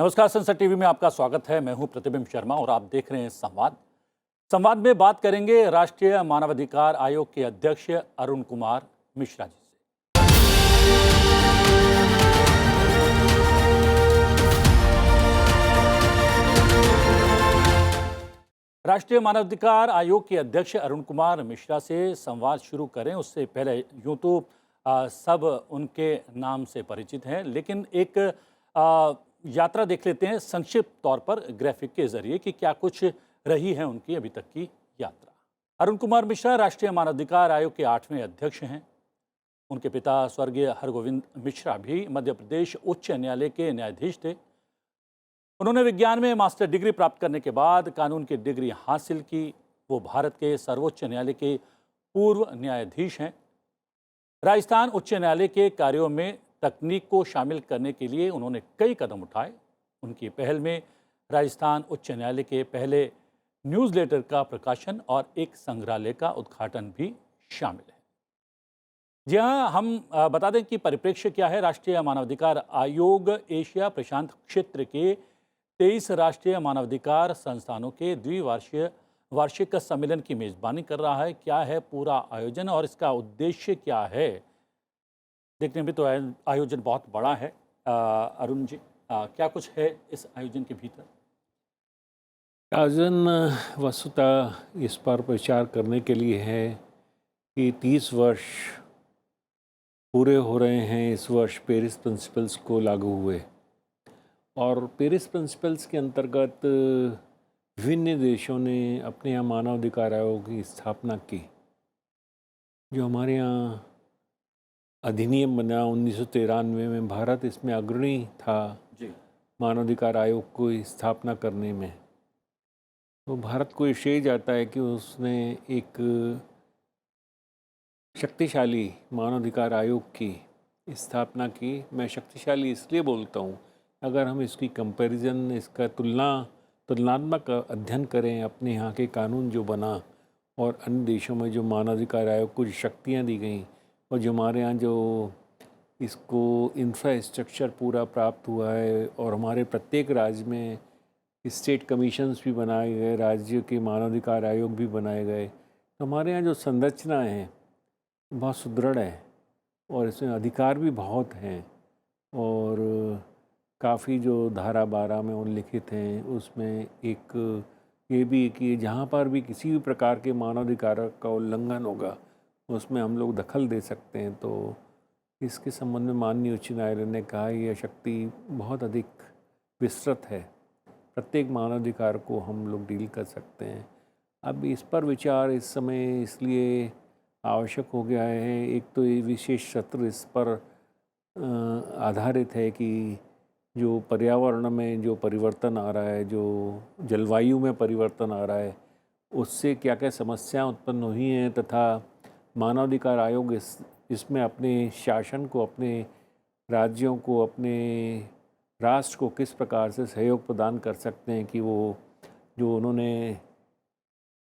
नमस्कार, संसद टीवी में आपका स्वागत है। मैं हूं प्रतिबिंब शर्मा और आप देख रहे हैं संवाद। संवाद में बात करेंगे राष्ट्रीय मानवाधिकार आयोग के अध्यक्ष अरुण कुमार मिश्रा जी से। राष्ट्रीय मानवाधिकार आयोग के अध्यक्ष अरुण कुमार मिश्रा से संवाद शुरू करें उससे पहले यूं तो सब उनके नाम से परिचित हैं, लेकिन एक यात्रा देख लेते हैं संक्षिप्त तौर पर ग्राफिक के जरिए कि क्या कुछ रही है उनकी अभी तक की यात्रा। अरुण कुमार मिश्रा राष्ट्रीय मानवाधिकार आयोग के 8वें अध्यक्ष हैं। उनके पिता स्वर्गीय हरगोविंद मिश्रा भी मध्य प्रदेश उच्च न्यायालय के न्यायाधीश थे। उन्होंने विज्ञान में मास्टर डिग्री प्राप्त करने के बाद कानून की डिग्री हासिल की। वो भारत के सर्वोच्च न्यायालय के पूर्व न्यायाधीश हैं। राजस्थान उच्च न्यायालय के कार्यों में तकनीक को शामिल करने के लिए उन्होंने कई कदम उठाए। उनकी पहल में राजस्थान उच्च न्यायालय के पहले न्यूज़लेटर का प्रकाशन और एक संग्रहालय का उद्घाटन भी शामिल है। जी हाँ, हम बता दें कि परिप्रेक्ष्य क्या है। राष्ट्रीय मानवाधिकार आयोग एशिया प्रशांत क्षेत्र के 23 राष्ट्रीय मानवाधिकार संस्थानों के वार्षिक सम्मेलन की मेजबानी कर रहा है। क्या है पूरा आयोजन और इसका उद्देश्य क्या है, देखने में तो आयोजन बहुत बड़ा है। अरुण जी, क्या कुछ है इस आयोजन के भीतर? आयोजन वस्तुतः इस पर विचार करने के लिए है कि 30 वर्ष पूरे हो रहे हैं इस वर्ष पेरिस प्रिंसिपल्स को लागू हुए, और पेरिस प्रिंसिपल्स के अंतर्गत विभिन्न देशों ने अपने यहाँ मानवाधिकार आयोग की स्थापना की। जो हमारे यहाँ अधिनियम बना 1993 में, भारत इसमें अग्रणी था जी। मानवाधिकार आयोग को स्थापना करने में। तो भारत को श्रेय जाता है कि उसने एक शक्तिशाली मानवाधिकार आयोग की स्थापना की। मैं शक्तिशाली इसलिए बोलता हूँ, अगर हम इसकी कंपैरिजन, इसका तुलनात्मक अध्ययन करें अपने यहाँ के कानून जो बना और अन्य देशों में जो मानवाधिकार आयोग को शक्तियाँ दी गई, और जो हमारे यहाँ जो इसको इंफ्रास्ट्रक्चर पूरा प्राप्त हुआ है, और हमारे प्रत्येक राज्य में स्टेट कमीशंस भी बनाए गए, राज्य के मानवाधिकार आयोग भी बनाए गए। तो हमारे यहाँ जो संरचना है बहुत सुदृढ़ है और इसमें अधिकार भी बहुत हैं, और काफ़ी जो धारा 12 में उल्लिखित हैं उसमें एक ये भी कि जहाँ पर भी किसी भी प्रकार के मानवाधिकार का उल्लंघन होगा उसमें हम लोग दखल दे सकते हैं। तो इसके संबंध में माननीय उच्च न्यायालय ने कहा यह शक्ति बहुत अधिक विस्तृत है, प्रत्येक मानवाधिकार को हम लोग डील कर सकते हैं। अब इस पर विचार इस समय इसलिए आवश्यक हो गया है। एक तो ये विशेष सत्र इस पर आधारित है कि जो पर्यावरण में जो परिवर्तन आ रहा है, जो जलवायु में परिवर्तन आ रहा है, उससे क्या क्या समस्याएं उत्पन्न हुई हैं, तथा मानवाधिकार आयोग इसमें अपने शासन को, अपने राज्यों को, अपने राष्ट्र को किस प्रकार से सहयोग प्रदान कर सकते हैं कि वो जो उन्होंने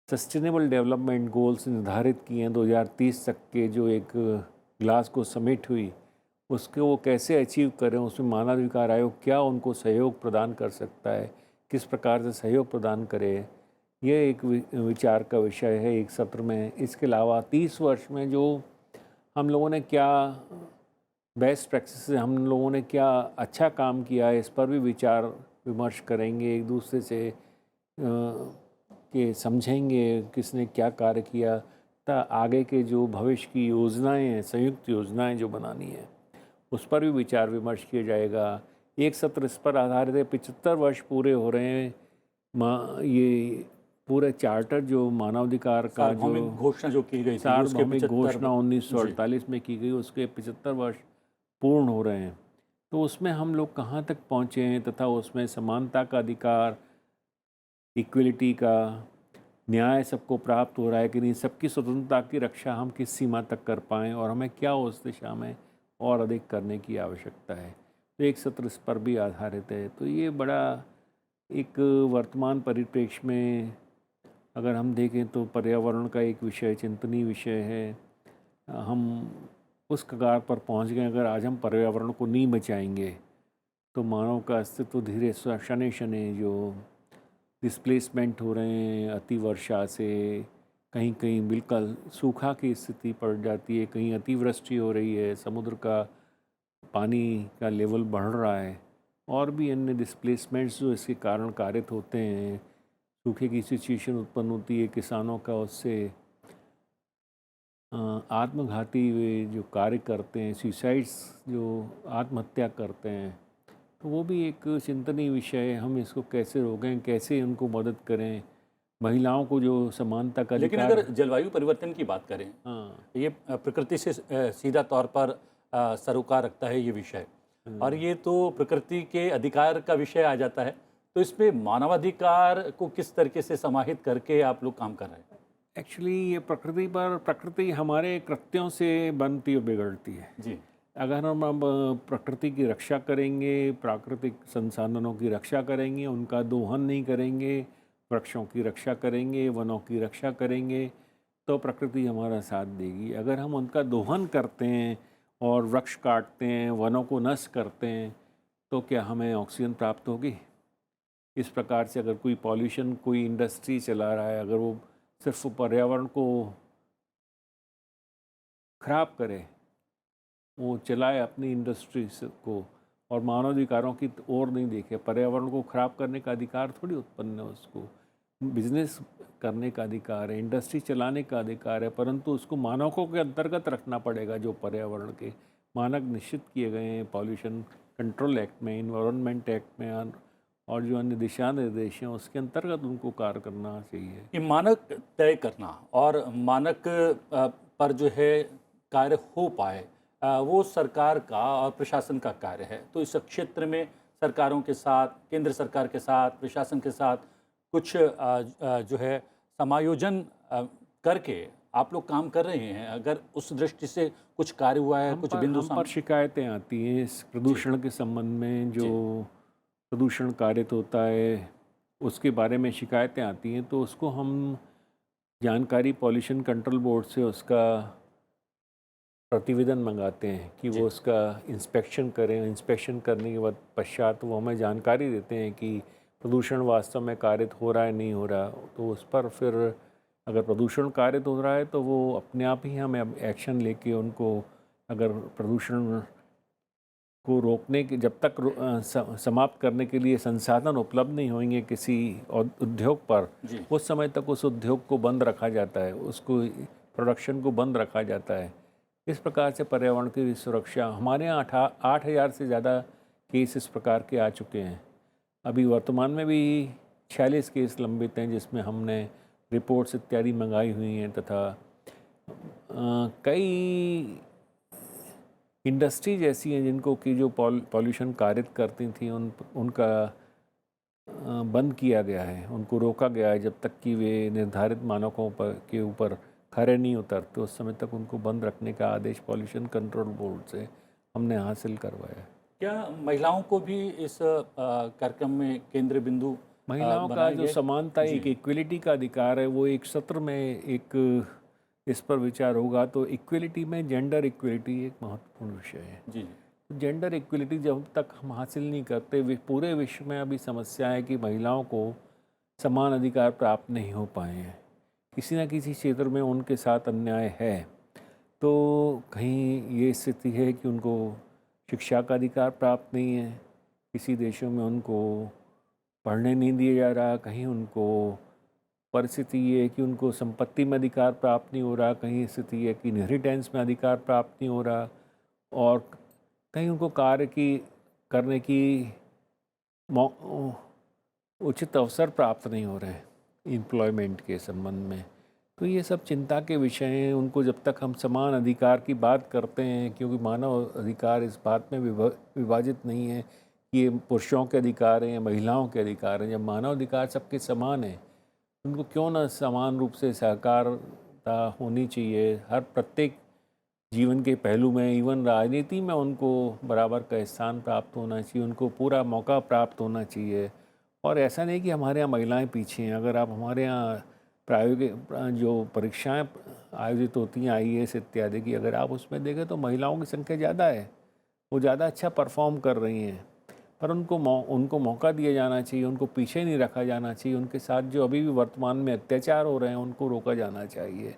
सस्टेनेबल डेवलपमेंट गोल्स निर्धारित किए हैं 2030 तक के, जो एक ग्लासगो समिट हुई, उसको वो कैसे अचीव करें, उसमें मानवाधिकार आयोग क्या उनको सहयोग प्रदान कर सकता है, किस प्रकार से सहयोग प्रदान करे, यह एक विचार का विषय है एक सत्र में। इसके अलावा 30 वर्ष में जो हम लोगों ने क्या बेस्ट प्रैक्टिस, हम लोगों ने क्या अच्छा काम किया है, इस पर भी विचार विमर्श करेंगे, एक दूसरे से कि समझेंगे किसने क्या कार्य किया, ता आगे के जो भविष्य की योजनाएं हैं, संयुक्त योजनाएं जो बनानी है, उस पर भी विचार विमर्श किया जाएगा। एक सत्र इस पर आधारित है। 75 वर्ष पूरे हो रहे हैं ये पूरे चार्टर जो मानवाधिकार का जो घोषणा जो की गई थी, सार्वभौमिक घोषणा 1948 में की गई, उसके 75 वर्ष पूर्ण हो रहे हैं। तो उसमें हम लोग कहाँ तक पहुँचे हैं, तथा उसमें समानता का अधिकार, इक्वलिटी का न्याय सबको प्राप्त हो रहा है कि नहीं, सबकी स्वतंत्रता की रक्षा हम किस सीमा तक कर पाएँ, और हमें क्या उस दिशा में और अधिक करने की आवश्यकता है। तो एक सत्र इस पर भी आधारित है। तो ये बड़ा एक वर्तमान परिप्रेक्ष्य में अगर हम देखें तो पर्यावरण का एक विषय, चिंतनीय विषय है। हम उस कगार पर पहुंच गए, अगर आज हम पर्यावरण को नहीं बचाएंगे तो मानव का अस्तित्व धीरे शनै शनै जो डिस्प्लेसमेंट हो रहे हैं अति वर्षा से, कहीं कहीं बिल्कुल सूखा की स्थिति पड़ जाती है, कहीं अतिवृष्टि हो रही है, समुद्र का पानी का लेवल बढ़ रहा है, और भी अन्य डिस्प्लेसमेंट्स जो इसके कारण कारित होते हैं, सूखे की सिचुएशन उत्पन्न होती है, किसानों का उससे आत्मघाती वे जो कार्य करते हैं, सुसाइड्स जो आत्महत्या करते हैं, तो वो भी एक चिंतनीय विषय है। हम इसको कैसे रोकें, कैसे उनको मदद करें, महिलाओं को जो समानता का लेकिन अधिकार। अगर जलवायु परिवर्तन की बात करें, हाँ। ये प्रकृति से सीधा तौर पर सरोकार रखता है ये विषय, और ये तो प्रकृति के अधिकार का विषय आ जाता है, तो इसमें मानवाधिकार को किस तरीके से समाहित करके आप लोग काम कर रहे हैं? एक्चुअली ये प्रकृति हमारे कृत्यों से बनती और बिगड़ती है। जी। अगर हम अब प्रकृति की रक्षा करेंगे, प्राकृतिक संसाधनों की रक्षा करेंगे, उनका दोहन नहीं करेंगे, वृक्षों की रक्षा करेंगे, वनों की रक्षा करेंगे, तो प्रकृति हमारा साथ देगी। अगर हम उनका दोहन करते हैं और वृक्ष काटते हैं, वनों को नष्ट करते हैं, तो क्या हमें ऑक्सीजन प्राप्त होगी? इस प्रकार से अगर कोई पॉल्यूशन, कोई इंडस्ट्री चला रहा है, अगर वो सिर्फ पर्यावरण को खराब करे, वो चलाए अपनी इंडस्ट्रीज को, और मानवाधिकारों की ओर नहीं देखे, पर्यावरण को खराब करने का अधिकार थोड़ी उत्पन्न है उसको। बिजनेस करने का अधिकार है, इंडस्ट्री चलाने का अधिकार है, परंतु उसको मानकों के अंतर्गत रखना पड़ेगा। जो पर्यावरण के मानक निश्चित किए गए हैं पॉल्यूशन कंट्रोल एक्ट में, इन्वायरमेंट एक्ट में, और जो अन्य दिशा निर्देश हैं उसके अंतर्गत उनको कार्य करना चाहिए। ये मानक तय करना और मानक पर जो है कार्य हो पाए, वो सरकार का और प्रशासन का कार्य है। तो इस क्षेत्र में सरकारों के साथ, केंद्र सरकार के साथ, प्रशासन के साथ कुछ जो है समायोजन करके आप लोग काम कर रहे हैं। अगर उस दृष्टि से कुछ कार्य हुआ है, कुछ बिंदु हम पर शिकायतें आती हैं इस प्रदूषण के संबंध में, जो प्रदूषण कारित होता है उसके बारे में शिकायतें आती हैं, तो उसको हम जानकारी पॉल्यूशन कंट्रोल बोर्ड से उसका प्रतिवेदन मंगाते हैं कि वो उसका इंस्पेक्शन करें। इंस्पेक्शन करने के बाद पश्चात वो हमें जानकारी देते हैं कि प्रदूषण वास्तव में कारित हो रहा है, नहीं हो रहा। तो उस पर फिर अगर प्रदूषण कारित हो रहा है तो वो अपने आप ही हमें एक्शन लेके उनको, अगर प्रदूषण को रोकने के, जब तक समाप्त करने के लिए संसाधन उपलब्ध नहीं होंगे किसी उद्योग पर, उस समय तक उस उद्योग को बंद रखा जाता है, उसको प्रोडक्शन को बंद रखा जाता है। इस प्रकार से पर्यावरण की सुरक्षा, हमारे यहाँ 8,000 से ज़्यादा केस इस प्रकार के आ चुके हैं। अभी वर्तमान में भी 46 केस लंबित हैं जिसमें हमने रिपोर्ट्स इत्यादि मंगाई हुई हैं, तथा कई इंडस्ट्रीज ऐसी हैं जिनको कि जो पॉल्यूशन कारित करती थी उनका बंद किया गया है, उनको रोका गया है जब तक कि वे निर्धारित मानकों के ऊपर खरे नहीं उतरते, उस समय तक उनको बंद रखने का आदेश पॉल्यूशन कंट्रोल बोर्ड से हमने हासिल करवाया। क्या महिलाओं को भी इस कार्यक्रम में केंद्र बिंदु महिलाओं का जो समानता, एक इक्वलिटी का अधिकार है, वो एक सत्र में एक इस पर विचार होगा। तो इक्वलिटी में जेंडर इक्वलिटी एक महत्वपूर्ण विषय है। जी। जेंडर इक्वलिटी जब तक हम हासिल नहीं करते, पूरे विश्व में अभी समस्या है कि महिलाओं को समान अधिकार प्राप्त नहीं हो पाए हैं। किसी न किसी क्षेत्र में उनके साथ अन्याय है। तो कहीं ये स्थिति है कि उनको शिक्षा का अधिकार प्राप्त नहीं है, किसी देशों में उनको पढ़ने नहीं दिया जा रहा, कहीं उनको परिस्थिति ये है कि उनको संपत्ति में अधिकार प्राप्त नहीं हो रहा, कहीं स्थिति है कि इनहेरिटेंस में अधिकार प्राप्त नहीं हो रहा, और कहीं उनको कार्य करने की उचित अवसर प्राप्त नहीं हो रहे एम्प्लॉयमेंट के संबंध में। तो ये सब चिंता के विषय हैं। उनको जब तक हम समान अधिकार की बात करते हैं, क्योंकि मानव अधिकार इस बात में विभाजित नहीं है कि ये पुरुषों के अधिकार हैं या महिलाओं के अधिकार हैं। जब मानव अधिकार सबके समान है, उनको क्यों न समान रूप से सहकारिता होनी चाहिए हर प्रत्येक जीवन के पहलू में, इवन राजनीति में उनको बराबर का स्थान प्राप्त होना चाहिए, उनको पूरा मौका प्राप्त होना चाहिए। और ऐसा नहीं कि हमारे यहाँ महिलाएं पीछे हैं। अगर आप हमारे यहाँ प्रायोगिक जो परीक्षाएं आयोजित होती हैं IAS इत्यादि की, अगर आप उसमें देखें तो महिलाओं की संख्या ज़्यादा है, वो ज़्यादा अच्छा परफॉर्म कर रही हैं। पर उनको मौका दिया जाना चाहिए, उनको पीछे नहीं रखा जाना चाहिए। उनके साथ जो अभी भी वर्तमान में अत्याचार हो रहे हैं उनको रोका जाना चाहिए।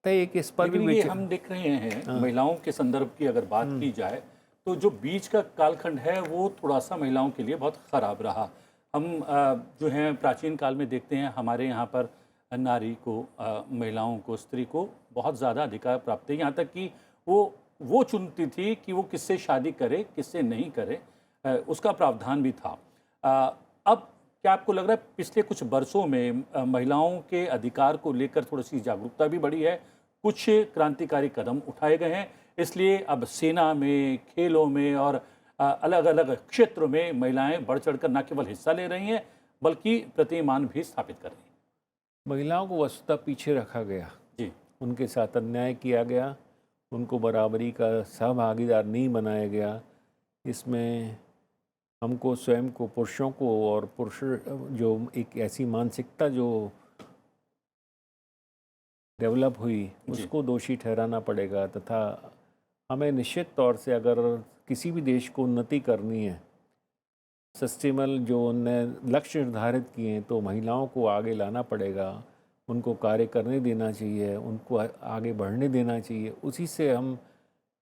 तो एक इस पर भी लेकिन ये हम देख रहे हैं महिलाओं के संदर्भ की अगर बात की जाए तो जो बीच का कालखंड है वो थोड़ा सा महिलाओं के लिए बहुत खराब रहा। हम जो हैं प्राचीन काल में देखते हैं हमारे यहाँ पर नारी को महिलाओं को स्त्री को बहुत ज़्यादा अधिकार प्राप्त है, यहाँ तक कि वो चुनती थी कि वो किससे शादी करे किससे नहीं करे, उसका प्रावधान भी था। अब क्या आपको लग रहा है पिछले कुछ वर्षों में महिलाओं के अधिकार को लेकर थोड़ी सी जागरूकता भी बढ़ी है, कुछ क्रांतिकारी कदम उठाए गए हैं, इसलिए अब सेना में, खेलों में और अलग अलग क्षेत्रों में महिलाएं बढ़ चढ़कर न केवल हिस्सा ले रही हैं बल्कि प्रतिमान भी स्थापित कर रही हैं? महिलाओं को वस्तुतः पीछे रखा गया, जी। उनके साथ अन्याय किया गया, उनको बराबरी का सहभागीदार नहीं बनाया गया। इसमें हमको स्वयं को, पुरुषों को, और पुरुष जो एक ऐसी मानसिकता जो डेवलप हुई उसको दोषी ठहराना पड़ेगा। तथा हमें निश्चित तौर से अगर किसी भी देश को उन्नति करनी है, सस्टेनेबल जो उनने लक्ष्य निर्धारित किए हैं, तो महिलाओं को आगे लाना पड़ेगा, उनको कार्य करने देना चाहिए, उनको आगे बढ़ने देना चाहिए। उसी से हम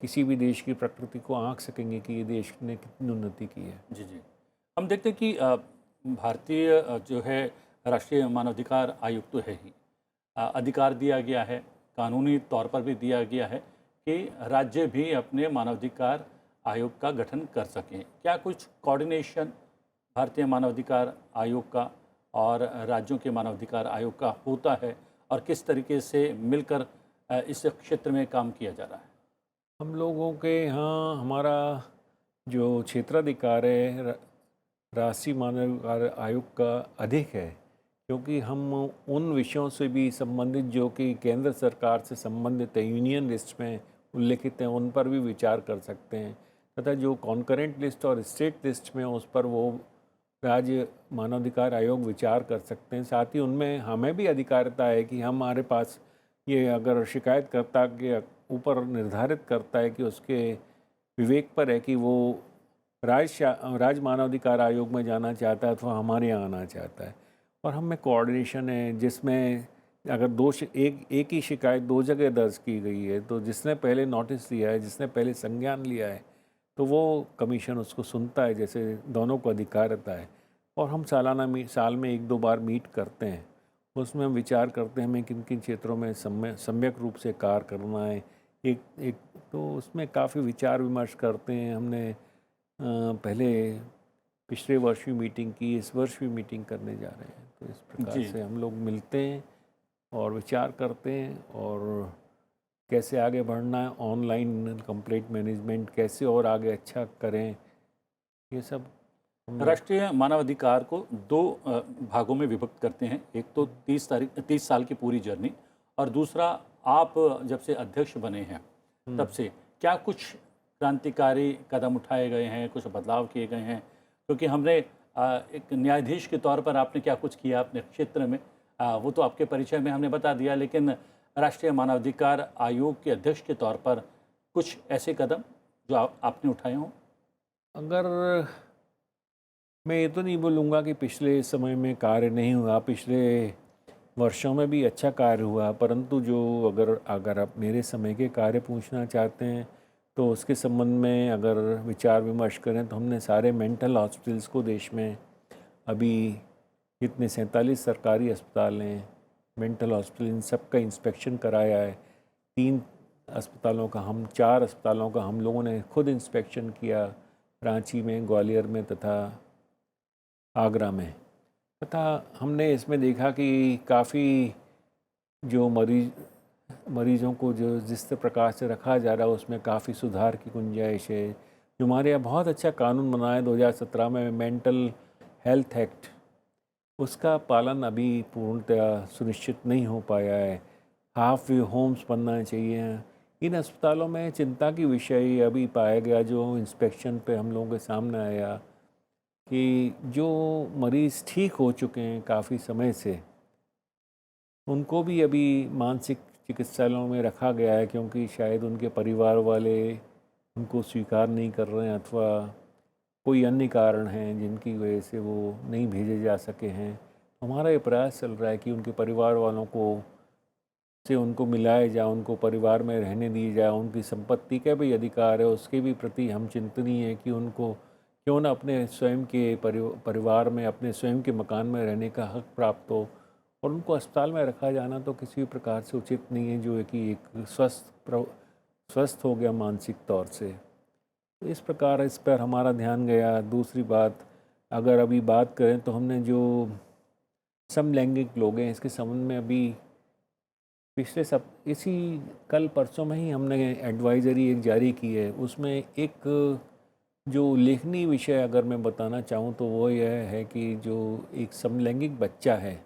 किसी भी देश की प्रकृति को आंक सकेंगे कि ये देश ने कितनी उन्नति की है। जी जी। हम देखते हैं कि भारतीय जो है राष्ट्रीय मानवाधिकार आयोग तो है ही, अधिकार दिया गया है, कानूनी तौर पर भी दिया गया है कि राज्य भी अपने मानवाधिकार आयोग का गठन कर सकें। क्या कुछ कोऑर्डिनेशन भारतीय मानवाधिकार आयोग का और राज्यों के मानवाधिकार आयोग का होता है और किस तरीके से मिलकर इस क्षेत्र में काम किया जा रहा है? हम लोगों के यहाँ हमारा जो क्षेत्राधिकार है राष्ट्रीय मानवाधिकार आयोग का अधिक है, क्योंकि हम उन विषयों से भी संबंधित जो कि केंद्र सरकार से संबंधित है, यूनियन लिस्ट में उल्लिखित हैं, उन पर भी विचार कर सकते हैं। तथा जो कॉन्करेंट लिस्ट और स्टेट लिस्ट में उस पर वो राज्य मानवाधिकार आयोग विचार कर सकते हैं। साथ ही उनमें हमें भी अधिकारिता है कि हमारे पास ये अगर शिकायतकर्ता के ऊपर निर्धारित करता है कि उसके विवेक पर है कि वो राज्य मानवाधिकार आयोग में जाना चाहता है अथवा हमारे यहाँ आना चाहता है। और हमें कोऑर्डिनेशन है, जिसमें अगर एक ही शिकायत दो जगह दर्ज की गई है तो जिसने पहले नोटिस लिया है, जिसने पहले संज्ञान लिया है, तो वो कमीशन उसको सुनता है, जैसे दोनों को अधिकारिता है। और हम साल में एक दो बार मीट करते हैं, उसमें हम विचार करते हैं हमें किन किन क्षेत्रों में सम्यक रूप से कार्य करना है। एक तो उसमें काफ़ी विचार विमर्श करते हैं। हमने पहले पिछले वर्ष भी मीटिंग की, इस वर्ष भी मीटिंग करने जा रहे हैं। तो इस प्रकार जी। से हम लोग मिलते हैं और विचार करते हैं और कैसे आगे बढ़ना है, ऑनलाइन कंप्लेंट मैनेजमेंट कैसे और आगे अच्छा करें, ये सब हम लोग। राष्ट्रीय मानवाधिकार को दो भागों में विभक्त करते हैं। एक तो 30 साल की पूरी जर्नी, और दूसरा आप जब से अध्यक्ष बने हैं तब से क्या कुछ क्रांतिकारी कदम उठाए गए हैं, कुछ बदलाव किए गए हैं? क्योंकि हमने एक न्यायाधीश के तौर पर आपने क्या कुछ किया अपने क्षेत्र में, वो तो आपके परिचय में हमने बता दिया, लेकिन राष्ट्रीय मानवाधिकार आयोग के अध्यक्ष के तौर पर कुछ ऐसे कदम जो आपने उठाए हों? अगर मैं ये तो नहीं बोलूँगा कि पिछले समय में कार्य नहीं हुआ, पिछले वर्षों में भी अच्छा कार्य हुआ, परंतु जो अगर आप मेरे समय के कार्य पूछना चाहते हैं तो उसके संबंध में अगर विचार विमर्श करें तो हमने सारे मेंटल हॉस्पिटल्स को देश में, अभी जितने 47 सरकारी अस्पताल हैं, मेंटल हॉस्पिटल, इन सब का इंस्पेक्शन कराया है। 4 अस्पतालों का हम लोगों ने खुद इंस्पेक्शन किया, रांची में, ग्वालियर में तथा आगरा में। तथा हमने इसमें देखा कि काफ़ी जो मरीज़ों को जो जिस प्रकार से रखा जा रहा है उसमें काफ़ी सुधार की गुंजाइश है। जो हमारे यहाँ बहुत अच्छा कानून बना है 2017 में, मेंटल हेल्थ एक्ट, उसका पालन अभी पूर्णतः सुनिश्चित नहीं हो पाया है। हाफ वे होम्स बनना चाहिए। इन अस्पतालों में चिंता की विषय अभी पाया गया, जो इंस्पेक्शन पे हम लोगों के सामने आया, कि जो मरीज़ ठीक हो चुके हैं काफ़ी समय से, उनको भी अभी मानसिक चिकित्सालयों में रखा गया है, क्योंकि शायद उनके परिवार वाले उनको स्वीकार नहीं कर रहे हैं अथवा कोई अन्य कारण हैं जिनकी वजह से वो नहीं भेजे जा सके हैं। हमारा ये प्रयास चल रहा है कि उनके परिवार वालों को से उनको मिलाया जाए, उनको परिवार में रहने दी जाए, उनकी संपत्ति का भी अधिकार है उसके भी प्रति हम चिंतनीय हैं कि उनको क्यों ना अपने स्वयं के परिवार में, अपने स्वयं के मकान में रहने का हक प्राप्त हो। और उनको अस्पताल में रखा जाना तो किसी भी प्रकार से उचित नहीं है जो है कि एक स्वस्थ हो गया मानसिक तौर से। तो इस प्रकार इस पर हमारा ध्यान गया। दूसरी बात, अगर अभी बात करें तो हमने जो समलैंगिक लोग हैं इसके संबंध में अभी पिछले इसी कल परसों में ही हमने एडवाइजरी एक जारी की है। उसमें एक जो उल्लेखनीय विषय अगर मैं बताना चाहूँ तो वो यह है कि जो एक समलैंगिक बच्चा है,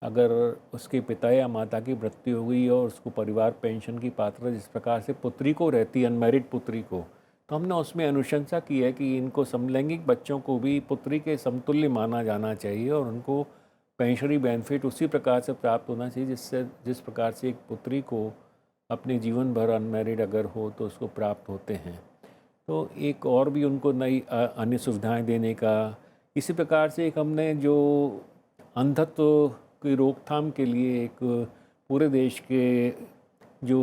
अगर उसके पिता या माता की मृत्यु हो गई और उसको परिवार पेंशन की पात्रता जिस प्रकार से पुत्री को रहती है, अनमैरिड पुत्री को, तो हमने उसमें अनुशंसा की है कि इनको समलैंगिक बच्चों को भी पुत्री के समतुल्य माना जाना चाहिए और उनको पेंशनरी बेनिफिट उसी प्रकार से प्राप्त होना चाहिए जिस प्रकार से एक पुत्री को अपने जीवन भर अनमैरिड अगर हो तो उसको प्राप्त होते हैं। तो एक और भी उनको नई अन्य सुविधाएं देने का, इसी प्रकार से एक हमने जो अंधत्व की रोकथाम के लिए एक पूरे देश के जो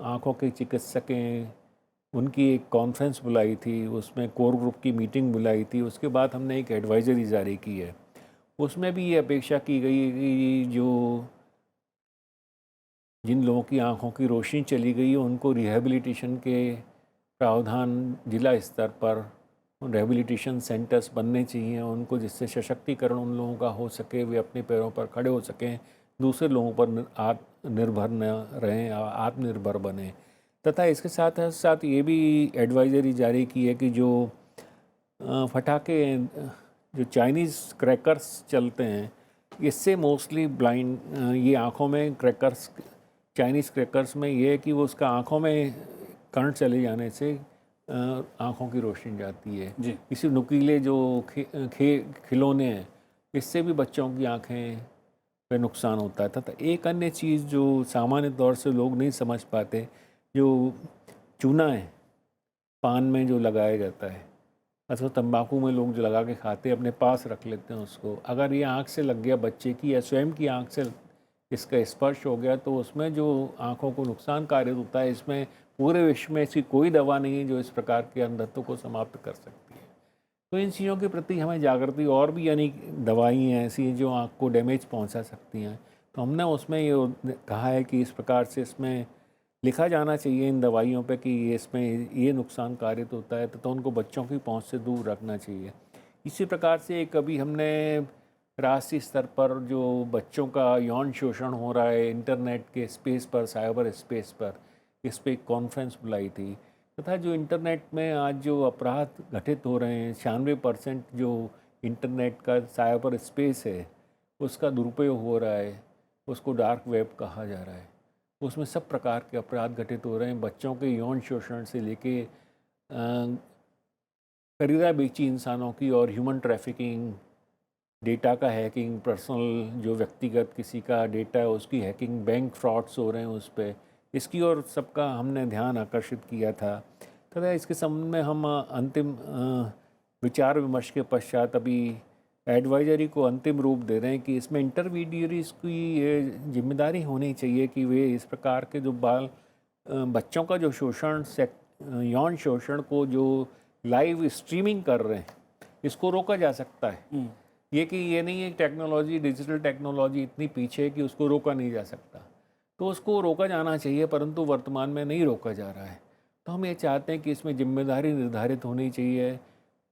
आँखों के चिकित्सक हैं उनकी एक कॉन्फ्रेंस बुलाई थी, उसमें कोर ग्रुप की मीटिंग बुलाई थी। उसके बाद हमने एक एडवाइजरी जारी की है। उसमें भी ये अपेक्षा की गई है कि जो जिन लोगों की आँखों की रोशनी चली गई है उनको रिहैबिलिटेशन के प्रावधान जिला स्तर पर रिहैबिलिटेशन सेंटर्स बनने चाहिए उनको, जिससे सशक्तिकरण उन लोगों का हो सके, वे अपने पैरों पर खड़े हो सकें, दूसरे लोगों पर आत्मनिर्भर न रहें, आत्मनिर्भर बने। तथा इसके साथ साथ ये भी एडवाइजरी जारी की है कि जो फटाके जो चाइनीज़ क्रैकर्स चलते हैं इससे मोस्टली ब्लाइंड ये आँखों में क्रैकर्स, चाइनीज़ क्रैकर्स में ये है कि वो उसका आँखों में करंट चले जाने से आँखों की रोशनी जाती है जी। इसी नुकीले जो खिलौने हैं इससे भी बच्चों की आँखें पे नुकसान होता है। तथा एक अन्य चीज़ जो सामान्य तौर से लोग नहीं समझ पाते, जो चूना है पान में जो लगाया जाता है अथवा तंबाकू में लोग जो लगा के खाते हैं अपने पास रख लेते हैं उसको, अगर ये आँख से लग गया बच्चे की या स्वयं की आँख से इसका स्पर्श हो गया तो उसमें जो आँखों को नुकसान कारित होता है, इसमें पूरे विश्व में ऐसी कोई दवा नहीं है जो इस प्रकार के अंधत्व को समाप्त कर सकती है। तो इन चीज़ों के प्रति हमें जागृति, और भी यानी दवाई हैं ऐसी जो आँख को डैमेज पहुँचा सकती हैं, तो हमने उसमें ये कहा है कि इस प्रकार से इसमें लिखा जाना चाहिए इन दवाइयों पे कि इसमें ये नुकसान कारित होता है, तो उनको बच्चों की पहुंच से दूर रखना चाहिए। इसी प्रकार से एक अभी हमने राष्ट्रीय स्तर पर जो बच्चों का यौन शोषण हो रहा है इंटरनेट के स्पेस पर, साइबर स्पेस पर, इस पर एक कॉन्फ्रेंस बुलाई थी। तथा जो इंटरनेट में आज जो अपराध घटित हो रहे हैं, 96% जो इंटरनेट का साइबर स्पेस है उसका दुरुपयोग हो रहा है, उसको डार्क वेब कहा जा रहा है। उसमें सब प्रकार के अपराध घटित हो रहे हैं, बच्चों के यौन शोषण से लेके खरीदा बेची इंसानों की और ह्यूमन ट्रैफिकिंग, डेटा का हैकिंग, पर्सनल जो व्यक्तिगत किसी का डेटा है उसकी हैकिंग, बैंक फ्रॉड्स हो रहे हैं उस पर, इसकी और सबका हमने ध्यान आकर्षित किया था। तथा इसके संबंध में हम अंतिम विचार विमर्श के पश्चात अभी एडवाइजरी को अंतिम रूप दे रहे हैं कि इसमें इंटरमीडियरीज की ये जिम्मेदारी होनी चाहिए कि वे इस प्रकार के जो बच्चों का जो शोषण, यौन शोषण को जो लाइव स्ट्रीमिंग कर रहे हैं इसको रोका जा सकता है। ये कि ये नहीं है टेक्नोलॉजी, डिजिटल टेक्नोलॉजी इतनी पीछे है कि उसको रोका नहीं जा सकता, तो उसको रोका जाना चाहिए, परंतु वर्तमान में नहीं रोका जा रहा है। तो हम ये चाहते हैं कि इसमें जिम्मेदारी निर्धारित होनी चाहिए।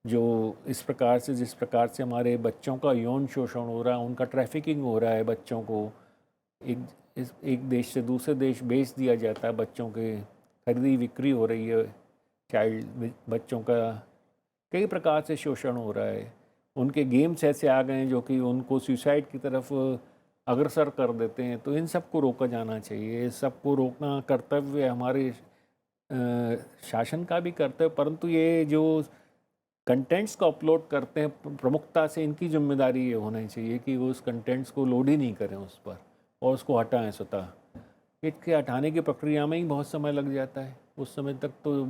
जो इस प्रकार से, जिस प्रकार से हमारे बच्चों का यौन शोषण हो रहा है, उनका ट्रैफिकिंग हो रहा है, बच्चों को एक देश से दूसरे देश बेच दिया जाता है, बच्चों के खरीदी बिक्री हो रही है, चाइल्ड बच्चों का कई प्रकार से शोषण हो रहा है। उनके गेम्स ऐसे आ गए हैं जो कि उनको सुसाइड की तरफ अग्रसर कर देते हैं। तो इन सब को रोका जाना चाहिए। इस सब को रोकना कर्तव्य हमारे शासन का भी कर्तव्य, परंतु ये जो कंटेंट्स को अपलोड करते हैं प्रमुखता से इनकी जिम्मेदारी ये होनी चाहिए कि वो उस कंटेंट्स को लोड ही नहीं करें उस पर और उसको हटाएं स्वतः। इसके हटाने की प्रक्रिया में ही बहुत समय लग जाता है, उस समय तक तो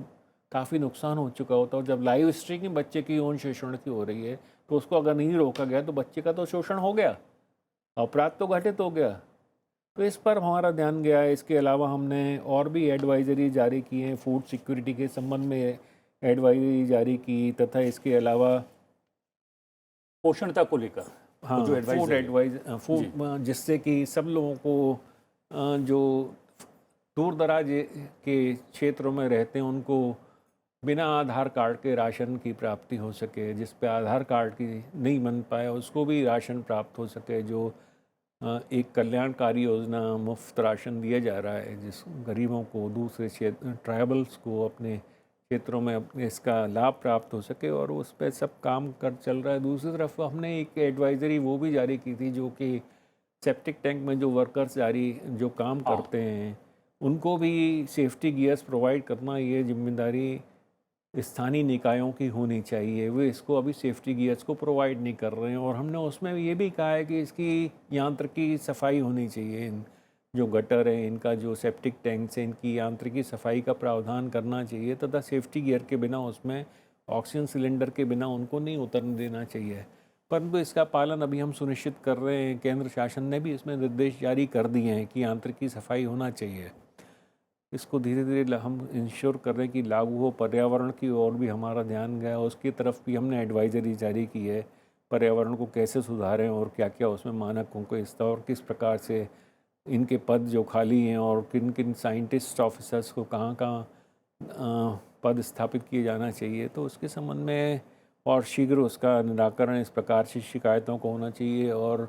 काफ़ी नुकसान हो चुका होता है। और जब लाइव स्ट्रीमिंग बच्चे की यौन शोषण की हो रही है तो उसको अगर नहीं रोका गया तो बच्चे का तो शोषण हो गया, अपराध तो घटित हो गया। तो इस पर हमारा ध्यान गया है। इसके अलावा हमने और भी एडवाइजरी जारी की हैं, फूड सिक्योरिटी के संबंध में एडवाइजरी जारी की, तथा इसके अलावा पोषणता को लेकर वो जो हाँ फूड एडवाइजरी है। फूड, जिससे कि सब लोगों को जो दूर दराज के क्षेत्रों में रहते हैं उनको बिना आधार कार्ड के राशन की प्राप्ति हो सके, जिस पे आधार कार्ड की नहीं बन पाया उसको भी राशन प्राप्त हो सके। जो एक कल्याणकारी योजना मुफ्त राशन दिया जा रहा है, जिस गरीबों को, दूसरे क्षेत्र ट्राइबल्स को अपने क्षेत्रों में अपने इसका लाभ प्राप्त हो सके, और उस पर सब काम कर चल रहा है। दूसरी तरफ हमने एक एडवाइजरी वो भी जारी की थी जो कि सेप्टिक टैंक में जो वर्कर्स जो काम करते हैं उनको भी सेफ्टी गियर्स प्रोवाइड करना, ये जिम्मेदारी स्थानीय निकायों की होनी चाहिए। वे इसको अभी सेफ्टी गियर्स को प्रोवाइड नहीं कर रहे हैं। और हमने उसमें ये भी कहा है कि इसकी यांत्रिकी सफाई होनी चाहिए। इन जो गटर है, इनका जो सेप्टिक टैंक है, इनकी यांत्रिकी सफाई का प्रावधान करना चाहिए, तथा सेफ्टी गियर के बिना, उसमें ऑक्सीजन सिलेंडर के बिना उनको नहीं उतरने देना चाहिए। परंतु इसका पालन अभी हम सुनिश्चित कर रहे हैं। केंद्र शासन ने भी इसमें निर्देश जारी कर दिए हैं कि यांत्रिकी सफाई होना चाहिए। इसको धीरे धीरे हम इंश्योर कर रहे हैं कि लागू हो। पर्यावरण की ओर भी हमारा ध्यान गया, उसकी तरफ भी हमने एडवाइजरी जारी की है। पर्यावरण को कैसे सुधारें और क्या क्या उसमें मानकों को इस और किस प्रकार से इनके पद जो खाली हैं और किन किन साइंटिस्ट ऑफिसर्स को कहाँ कहाँ पद स्थापित किए जाना चाहिए, तो उसके संबंध में और शीघ्र उसका निराकरण इस प्रकार से शिकायतों को होना चाहिए। और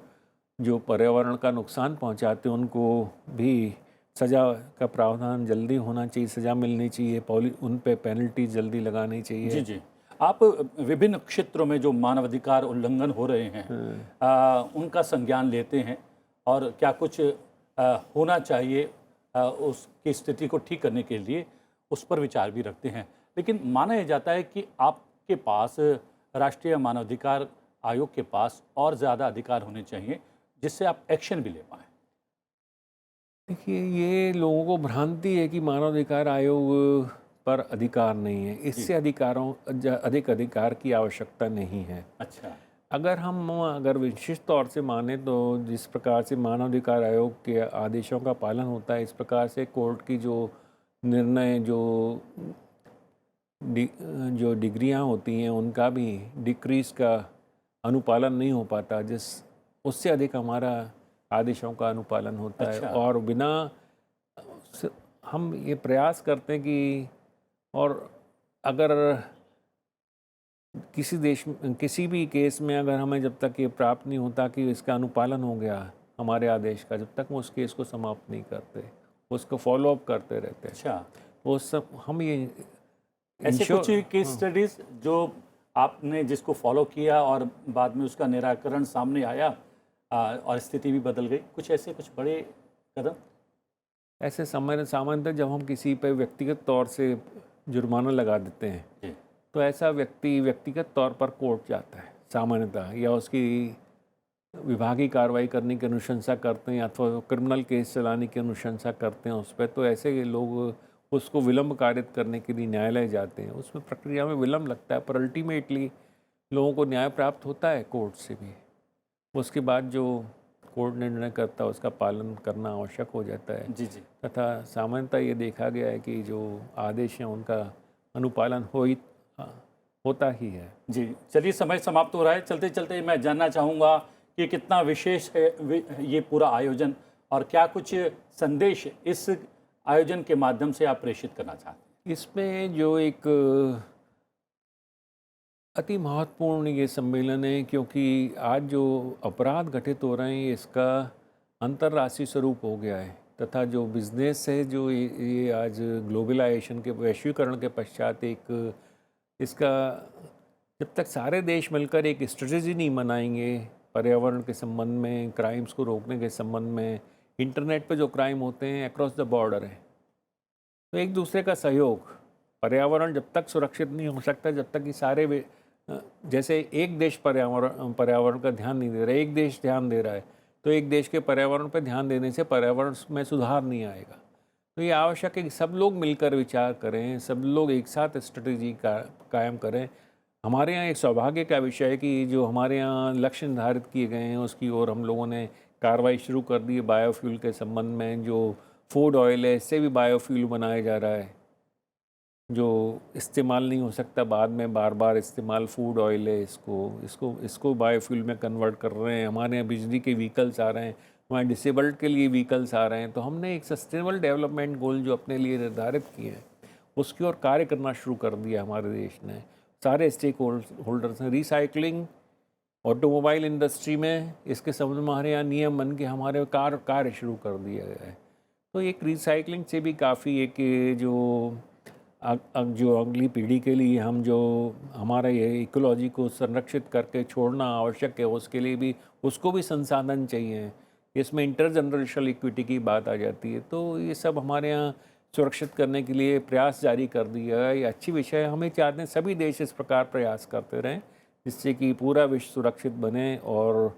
जो पर्यावरण का नुकसान पहुंचाते हैं उनको भी सज़ा का प्रावधान जल्दी होना चाहिए, सज़ा मिलनी चाहिए, उन पे पेनल्टी जल्दी लगानी चाहिए। जी जी। आप विभिन्न क्षेत्रों में जो मानवाधिकार उल्लंघन हो रहे हैं उनका संज्ञान लेते हैं और क्या कुछ होना चाहिए उसकी स्थिति को ठीक करने के लिए उस पर विचार भी रखते हैं। लेकिन माना यह जाता है कि आपके पास, राष्ट्रीय मानवाधिकार आयोग के पास और ज़्यादा अधिकार होने चाहिए जिससे आप एक्शन भी ले पाएँ। देखिए, ये लोगों को भ्रांति है कि मानवाधिकार आयोग पर अधिकार नहीं है। इससे अधिक अधिकार की आवश्यकता नहीं है। अच्छा। अगर विशिष्ट तौर से माने तो जिस प्रकार से मानवाधिकार आयोग के आदेशों का पालन होता है, इस प्रकार से कोर्ट की जो निर्णय, जो डिग्रियां होती हैं, उनका भी डिक्रीज का अनुपालन नहीं हो पाता, उससे अधिक हमारा आदेशों का अनुपालन होता है। अच्छा। और हम ये प्रयास करते हैं कि, और अगर किसी भी केस में अगर हमें जब तक ये प्राप्त नहीं होता कि इसका अनुपालन हो गया हमारे आदेश का, जब तक हम उस केस को समाप्त नहीं करते, उसको फॉलो अप करते रहते हैं। अच्छा। वो सब हम ये ऐसे कुछ केस स्टडीज जो आपने जिसको फॉलो किया और बाद में उसका निराकरण सामने आया और स्थिति भी बदल गई, कुछ बड़े कदम? ऐसे सामान्यतः जब हम किसी पर व्यक्तिगत तौर से जुर्माना लगा देते हैं तो ऐसा व्यक्तिगत तौर पर कोर्ट जाता है सामान्यतः, या उसकी विभागीय कार्रवाई करने की अनुशंसा करते हैं अथवा क्रिमिनल केस चलाने की अनुशंसा करते हैं उस पर। तो ऐसे लोग उसको विलंब कारित करने के लिए न्यायालय जाते हैं। उसमें प्रक्रिया में विलंब लगता है, पर अल्टीमेटली लोगों को न्याय प्राप्त होता है कोर्ट से भी। उसके बाद जो कोर्ट निर्णय करता है उसका पालन करना आवश्यक हो जाता है। जी जी। तथा सामान्यतः ये देखा गया है कि जो आदेश हैं उनका अनुपालन होता ही है। जी, चलिए समय समाप्त हो रहा है। चलते चलते मैं जानना चाहूँगा कि कितना विशेष है ये पूरा आयोजन और क्या कुछ संदेश इस आयोजन के माध्यम से आप प्रेषित करना चाहते हैं? इसमें जो एक अति महत्वपूर्ण ये सम्मेलन है, क्योंकि आज जो अपराध घटित हो रहे हैं इसका अंतर्राष्ट्रीय स्वरूप हो गया है, तथा जो बिजनेस है, जो ये आज ग्लोबलाइजेशन के, वैश्वीकरण के पश्चात इसका जब तक सारे देश मिलकर एक स्ट्रेटजी नहीं बनाएंगे पर्यावरण के संबंध में, क्राइम्स को रोकने के संबंध में, इंटरनेट पे जो क्राइम होते हैं अक्रॉस द बॉर्डर है, तो एक दूसरे का सहयोग, पर्यावरण जब तक सुरक्षित नहीं हो सकता जब तक कि सारे, जैसे एक देश पर्यावरण का ध्यान नहीं दे रहा है, एक देश ध्यान दे रहा है, तो एक देश के पर्यावरण पर ध्यान देने से पर्यावरण में सुधार नहीं आएगा। तो ये आवश्यक है कि सब लोग मिलकर विचार करें, सब लोग एक साथ स्ट्रेटजी का कायम करें। हमारे यहाँ एक सौभाग्य का विषय है कि जो हमारे यहाँ लक्ष्य निर्धारित किए गए हैं उसकी ओर हम लोगों ने कार्रवाई शुरू कर दी है। बायोफ्यूल के संबंध में जो फूड ऑयल है इससे भी बायोफ्यूल बनाया जा रहा है, जो इस्तेमाल नहीं हो सकता बाद में, बार बार इस्तेमाल फूड ऑयल है, इसको बायोफ्यूल में कन्वर्ट कर रहे हैं। हमारे यहाँ बिजली के व्हीकल्स आ रहे हैं, हमारे डिसेबल्ड के लिए व्हीकल्स आ रहे हैं। तो हमने एक सस्टेनेबल डेवलपमेंट गोल जो अपने लिए निर्धारित किए हैं उसकी ओर कार्य करना शुरू कर दिया हमारे देश ने। सारे स्टेक होल्डर्स हैं। रिसाइकलिंग, ऑटोमोबाइल इंडस्ट्री में इसके संबंध में हमारे यहाँ नियम बन के हमारे कार्य शुरू कर दिया गया है। तो एक रिसाइकलिंग से भी काफ़ी एक जो अगली पीढ़ी के लिए हम जो हमारा ये इकोलॉजी को संरक्षित करके छोड़ना आवश्यक है, उसके लिए भी उसको भी संसाधन चाहिए। इसमें इंटरजनरेशनल इक्विटी की बात आ जाती है। तो ये सब हमारे यहाँ सुरक्षित करने के लिए प्रयास जारी कर दिया है। ये अच्छी विषय है। हमें चाहते हैं सभी देश इस प्रकार प्रयास करते रहें जिससे कि पूरा विश्व सुरक्षित बने और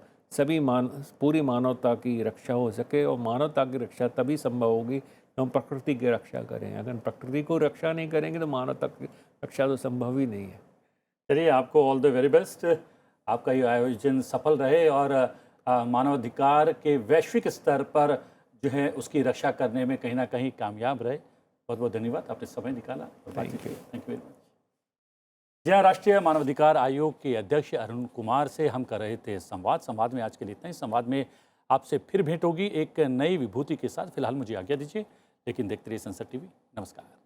पूरी मानवता की रक्षा हो सके। और मानवता की रक्षा तभी संभव होगी हम प्रकृति की रक्षा करें। अगर प्रकृति को रक्षा नहीं करेंगे तो मानवता की रक्षा तो संभव ही नहीं है। चलिए, आपको ऑल द वेरी बेस्ट। आपका ये आयोजन सफल रहे और मानवाधिकार के वैश्विक स्तर पर जो है उसकी रक्षा करने में कहीं ना कहीं कामयाब रहे। बहुत बहुत धन्यवाद, आपने समय निकाला और बातचीत की। Thank you very much. जी हाँ, राष्ट्रीय मानवाधिकार आयोग के अध्यक्ष अरुण कुमार से हम कर रहे थे संवाद में आज के लिए इतना ही। संवाद में आपसे फिर भेंट होगी एक नई विभूति के साथ। फिलहाल मुझे आज्ञा दीजिए, लेकिन देखते रहिए संसद टीवी। नमस्कार।